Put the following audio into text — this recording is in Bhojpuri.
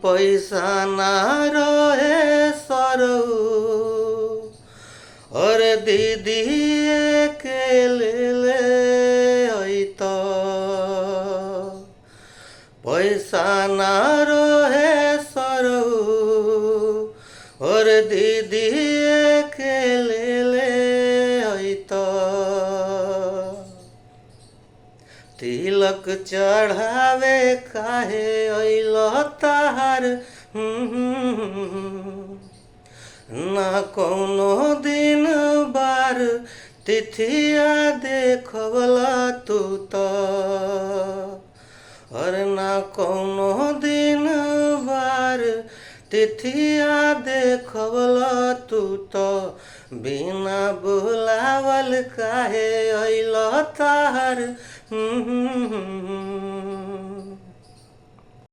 पैसा ना रहे सरऊ और दीदी के ले अत पैसा ना रहे सरऊ और दीदी के ले अत तिलक चढ़ावे काहे अइल ताहार ना कौनो दिन बार तिथिया देखवला तू तो और ना कौनो दिन बार तिथिया देखवला तू तो बिना बुलावल काहे अइल ताहार